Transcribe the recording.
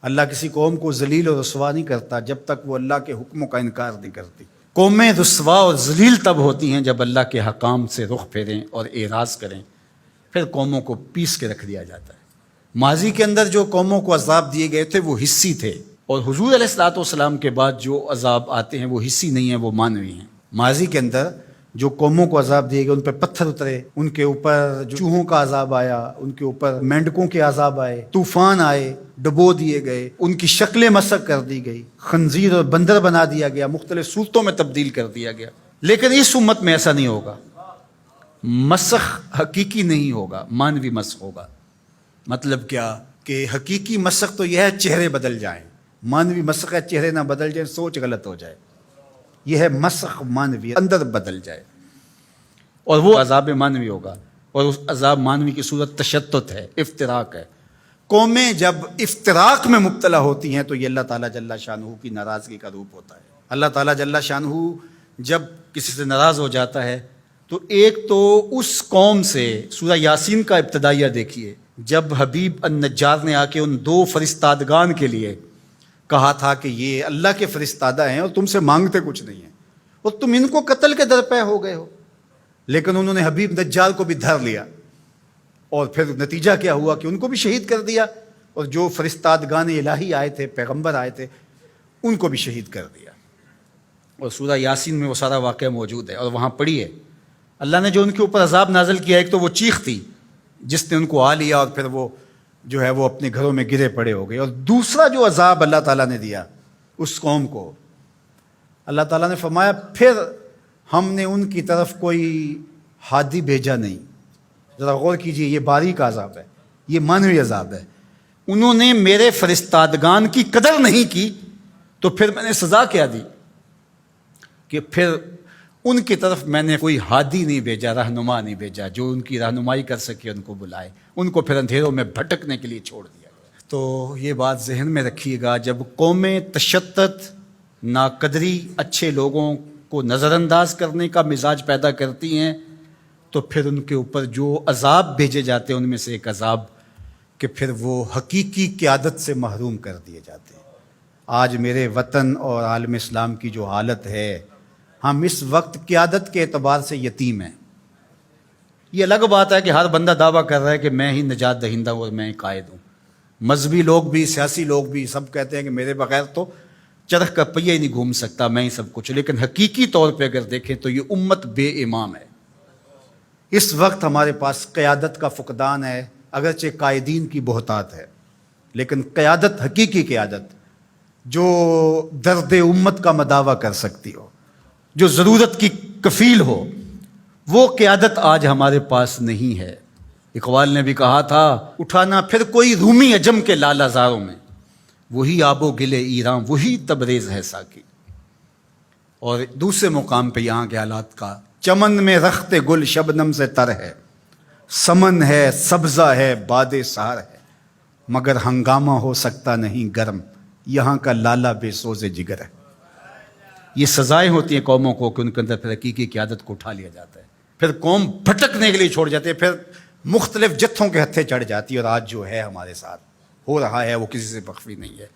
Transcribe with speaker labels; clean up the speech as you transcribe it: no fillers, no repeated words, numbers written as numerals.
Speaker 1: اللہ کسی قوم کو ذلیل اور رسوا نہیں کرتا جب تک وہ اللہ کے حکموں کا انکار نہیں کرتی۔ قومیں رسوا اور ذلیل تب ہوتی ہیں جب اللہ کے حکام سے رخ پھیریں اور اعراض کریں، پھر قوموں کو پیس کے رکھ دیا جاتا ہے۔ ماضی کے اندر جو قوموں کو عذاب دیے گئے تھے وہ حصی تھے، اور حضور علیہ الصلوۃ والسلام کے بعد جو عذاب آتے ہیں وہ حصی نہیں ہیں، وہ معنوی ہیں۔ ماضی کے اندر جو قوموں کو عذاب دیے گئے، ان پہ پتھر اترے، ان کے اوپر جو چوہوں کا عذاب آیا، ان کے اوپر مینڈکوں کے عذاب آئے، طوفان آئے، ڈبو دیے گئے، ان کی شکلیں مسخ کر دی گئی، خنزیر اور بندر بنا دیا گیا، مختلف صورتوں میں تبدیل کر دیا گیا۔ لیکن اس امت میں ایسا نہیں ہوگا، مسخ حقیقی نہیں ہوگا، مانوی مسخ ہوگا۔ مطلب کیا کہ حقیقی مسخ تو یہ ہے چہرے بدل جائیں، مانوی مسخ ہے چہرے نہ بدل جائیں، سوچ غلط ہو جائے۔ یہ ہے مسخ مانوی، اندر بدل جائے، اور وہ عذاب مانوی ہوگا، اور اس عذاب مانوی کی صورت تشتت ہے، افتراق ہے۔ قومیں جب افتراق میں مبتلا ہوتی ہیں تو یہ اللہ تعالیٰ جل شانہ کی ناراضگی کا روپ ہوتا ہے۔ اللہ تعالیٰ جل شانہ جب کسی سے ناراض ہو جاتا ہے تو ایک تو اس قوم سے، سورہ یاسین کا ابتدائیہ دیکھیے، جب حبیب النجار نے آ کے ان دو فرستادگان کے لیے کہا تھا کہ یہ اللہ کے فرستادہ ہیں اور تم سے مانگتے کچھ نہیں ہیں، اور تم ان کو قتل کے درپے ہو گئے ہو، لیکن انہوں نے حبیب نجار کو بھی دھر لیا، اور پھر نتیجہ کیا ہوا کہ ان کو بھی شہید کر دیا، اور جو فرستادگان الہی آئے تھے، پیغمبر آئے تھے، ان کو بھی شہید کر دیا۔ اور سورہ یاسین میں وہ سارا واقعہ موجود ہے، اور وہاں پڑھیے اللہ نے جو ان کے اوپر عذاب نازل کیا۔ ایک تو وہ چیخ تھی جس نے ان کو آ لیا، اور پھر وہ جو ہے وہ اپنے گھروں میں گرے پڑے ہو گئے۔ اور دوسرا جو عذاب اللہ تعالیٰ نے دیا اس قوم کو، اللہ تعالیٰ نے فرمایا پھر ہم نے ان کی طرف کوئی ہادی بھیجا نہیں۔ ذرا غور کیجئے، یہ باریک عذاب ہے، یہ مانوی عذاب ہے۔ انہوں نے میرے فرستادگان کی قدر نہیں کی تو پھر میں نے سزا کیا دی کہ پھر ان کی طرف میں نے کوئی ہادی نہیں بھیجا، رہنما نہیں بھیجا جو ان کی رہنمائی کر سکے، ان کو بلائے، ان کو پھر اندھیروں میں بھٹکنے کے لیے چھوڑ دیا گیا۔ تو یہ بات ذہن میں رکھیے گا، جب قومیں تشدد، ناقدری، اچھے لوگوں کو نظر انداز کرنے کا مزاج پیدا کرتی ہیں تو پھر ان کے اوپر جو عذاب بھیجے جاتے ہیں ان میں سے ایک عذاب کہ پھر وہ حقیقی قیادت سے محروم کر دیے جاتے ہیں۔ آج میرے وطن اور عالم اسلام کی جو حالت ہے، ہم اس وقت قیادت کے اعتبار سے یتیم ہیں۔ یہ الگ بات ہے کہ ہر بندہ دعویٰ کر رہا ہے کہ میں ہی نجات دہندہ ہوں اور میں ہی قائد ہوں۔ مذہبی لوگ بھی، سیاسی لوگ بھی، سب کہتے ہیں کہ میرے بغیر تو چرخ کا پہیہ ہی نہیں گھوم سکتا، میں ہی سب کچھ۔ لیکن حقیقی طور پہ اگر دیکھیں تو یہ امت بے امام ہے۔ اس وقت ہمارے پاس قیادت کا فقدان ہے، اگرچہ قائدین کی بہتات ہے، لیکن قیادت، حقیقی قیادت جو درد امت کا مداوع کر سکتی ہو، جو ضرورت کی کفیل ہو، وہ قیادت آج ہمارے پاس نہیں ہے۔ اقبال نے بھی کہا تھا، اٹھانا پھر کوئی رومی عجم کے لالہ زاروں میں، وہی آب و گل ایران، وہی تبریز ہے ساکی۔ اور دوسرے مقام پہ یہاں کے حالات کا، چمن میں رخت گل شبنم سے تر ہے، سمن ہے، سبزہ ہے، باد سحر ہے، مگر ہنگامہ ہو سکتا نہیں گرم، یہاں کا لالہ بے سوز جگر ہے۔ یہ سزائیں ہوتی ہیں قوموں کو کہ ان کے اندر پھر حقیقی قیادت کو اٹھا لیا جاتا ہے، پھر قوم بھٹکنے کے لیے چھوڑ جاتے ہیں، پھر مختلف جتھوں کے ہتھے چڑھ جاتی ہے۔ اور آج جو ہے ہمارے ساتھ ہو رہا ہے وہ کسی سے مخفی نہیں ہے۔